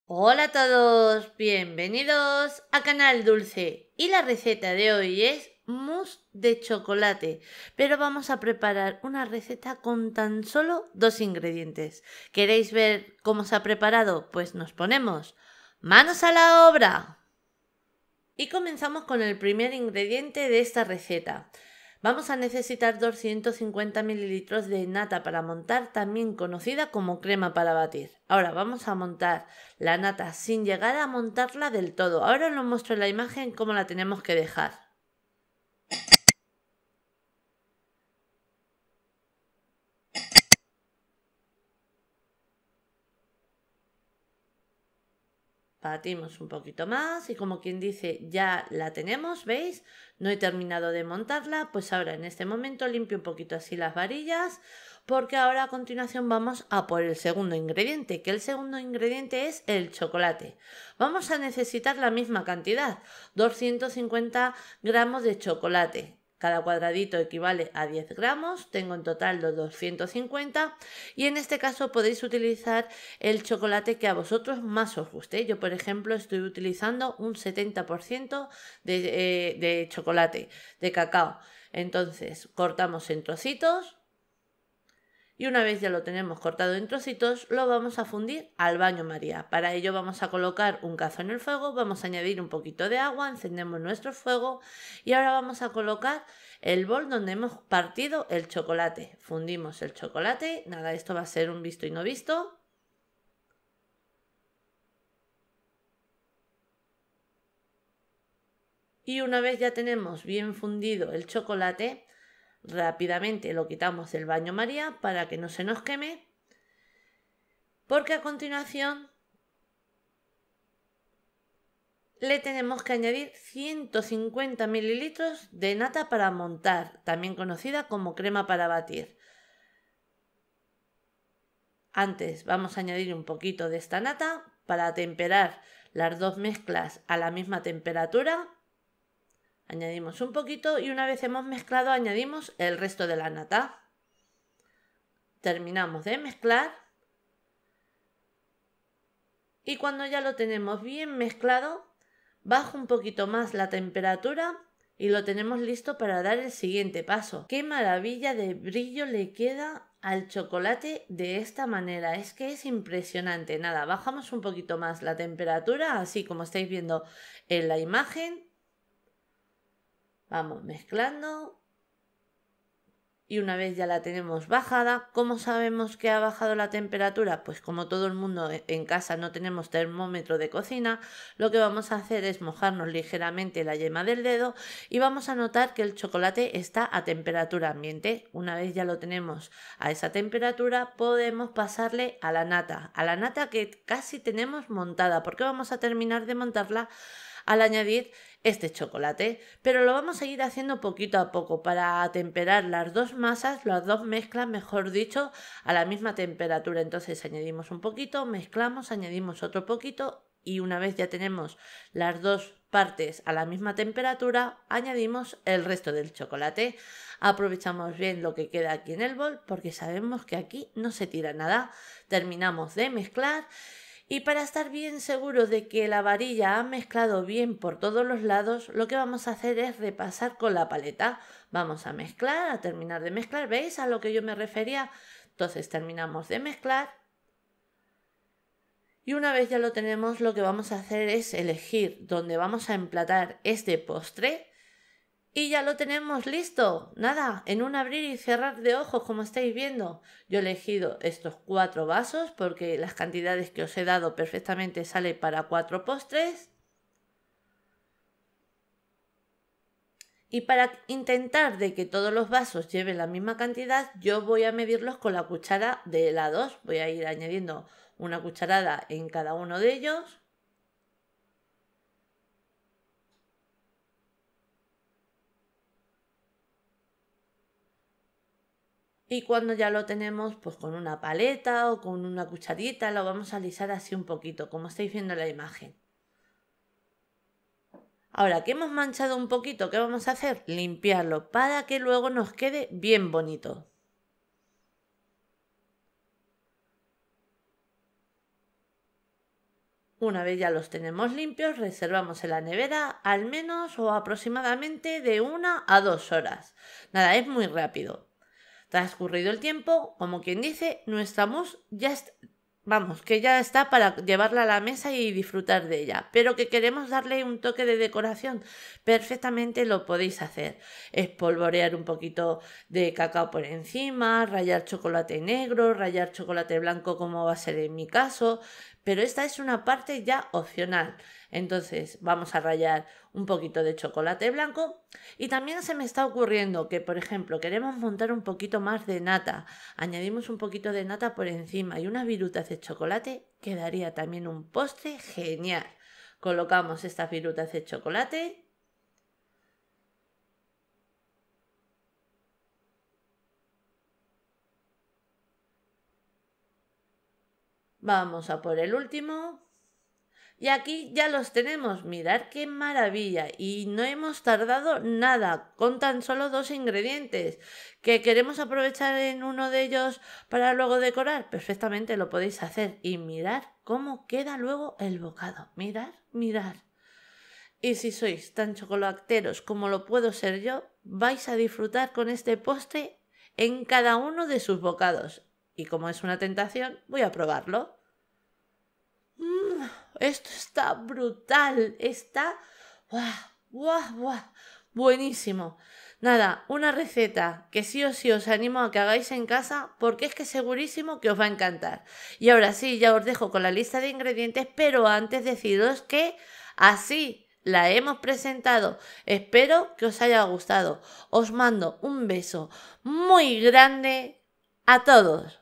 Hola a todos, bienvenidos a Canal Dulce y la receta de hoy es mousse de chocolate, pero vamos a preparar una receta con tan solo 2 ingredientes. ¿Queréis ver cómo se ha preparado? Pues nos ponemos manos a la obra. Y comenzamos con el primer ingrediente de esta receta. Vamos a necesitar 250 mililitros de nata para montar, también conocida como crema para batir. Ahora vamos a montar la nata sin llegar a montarla del todo. Ahora os muestro en la imagen cómo la tenemos que dejar. Batimos un poquito más y como quien dice ya la tenemos, ¿veis? No he terminado de montarla, pues ahora en este momento limpio un poquito así las varillas porque ahora a continuación vamos a por el segundo ingrediente, que el segundo ingrediente es el chocolate. Vamos a necesitar la misma cantidad, 250 gramos de chocolate. Cada cuadradito equivale a 10 gramos, tengo en total los 250 y en este caso podéis utilizar el chocolate que a vosotros más os guste. Yo, por ejemplo, estoy utilizando un 70% de chocolate, de cacao. Entonces, cortamos en trocitos y una vez ya lo tenemos cortado en trocitos, lo vamos a fundir al baño María. Para ello vamos a colocar un cazo en el fuego, vamos a añadir un poquito de agua, encendemos nuestro fuego y ahora vamos a colocar el bol donde hemos partido el chocolate. Fundimos el chocolate, nada, esto va a ser un visto y no visto. Y una vez ya tenemos bien fundido el chocolate, rápidamente lo quitamos del baño María para que no se nos queme, porque a continuación le tenemos que añadir 150 mililitros de nata para montar, también conocida como crema para batir. Antes vamos a añadir un poquito de esta nata para temperar las dos mezclas a la misma temperatura. Añadimos un poquito y una vez hemos mezclado añadimos el resto de la nata. Terminamos de mezclar y cuando ya lo tenemos bien mezclado, bajo un poquito más la temperatura y lo tenemos listo para dar el siguiente paso. ¡Qué maravilla de brillo le queda al chocolate de esta manera! Es que es impresionante. Nada, bajamos un poquito más la temperatura, así como estáis viendo en la imagen. Vamos mezclando. Y una vez ya la tenemos bajada, ¿cómo sabemos que ha bajado la temperatura? Pues como todo el mundo en casa no tenemos termómetro de cocina, lo que vamos a hacer es mojarnos ligeramente la yema del dedo y vamos a notar que el chocolate está a temperatura ambiente. Una vez ya lo tenemos a esa temperatura, podemos pasarle a la nata que casi tenemos montada, porque vamos a terminar de montarla al añadir este chocolate, pero lo vamos a ir haciendo poquito a poco para temperar las dos masas, las dos mezclas, mejor dicho, a la misma temperatura. Entonces añadimos un poquito, mezclamos, añadimos otro poquito y una vez ya tenemos las dos partes a la misma temperatura, añadimos el resto del chocolate. Aprovechamos bien lo que queda aquí en el bol porque sabemos que aquí no se tira nada. Terminamos de mezclar. Y para estar bien seguros de que la varilla ha mezclado bien por todos los lados, lo que vamos a hacer es repasar con la paleta. Vamos a mezclar, a terminar de mezclar, ¿veis a lo que yo me refería? Entonces terminamos de mezclar. Y una vez ya lo tenemos, lo que vamos a hacer es elegir dónde vamos a emplatar este postre. Y ya lo tenemos listo. Nada, en un abrir y cerrar de ojos, como estáis viendo. Yo he elegido estos 4 vasos porque las cantidades que os he dado perfectamente sale para 4 postres. Y para intentar de que todos los vasos lleven la misma cantidad, yo voy a medirlos con la cuchara de helados. Voy a ir añadiendo una cucharada en cada uno de ellos. Y cuando ya lo tenemos, pues con una paleta o con una cucharita lo vamos a alisar así un poquito, como estáis viendo en la imagen. Ahora que hemos manchado un poquito, ¿qué vamos a hacer? Limpiarlo para que luego nos quede bien bonito. Una vez ya los tenemos limpios, reservamos en la nevera al menos o aproximadamente de 1 a 2 horas. Nada, es muy rápido. Transcurrido el tiempo, como quien dice, nuestra mousse ya está, vamos, que ya está para llevarla a la mesa y disfrutar de ella. Pero que queremos darle un toque de decoración, perfectamente lo podéis hacer. Espolvorear un poquito de cacao por encima, rallar chocolate negro, rallar chocolate blanco como va a ser en mi caso. Pero esta es una parte ya opcional. Entonces vamos a rallar un poquito de chocolate blanco. Y también se me está ocurriendo que, por ejemplo, queremos montar un poquito más de nata. Añadimos un poquito de nata por encima y unas virutas de chocolate. Quedaría también un postre genial. Colocamos estas virutas de chocolate. Vamos a por el último. Y aquí ya los tenemos, mirad qué maravilla. Y no hemos tardado nada, con tan solo 2 ingredientes. ¿Que queremos aprovechar en uno de ellos para luego decorar? Perfectamente lo podéis hacer. Y mirad cómo queda luego el bocado. Mirad, mirad. Y si sois tan chocolateros como lo puedo ser yo, vais a disfrutar con este postre en cada uno de sus bocados. Y como es una tentación, voy a probarlo. Esto está brutal, está buenísimo. Nada, una receta que sí o sí os animo a que hagáis en casa porque es que segurísimo que os va a encantar. Y ahora sí, ya os dejo con la lista de ingredientes, pero antes deciros que así la hemos presentado. Espero que os haya gustado. Os mando un beso muy grande a todos.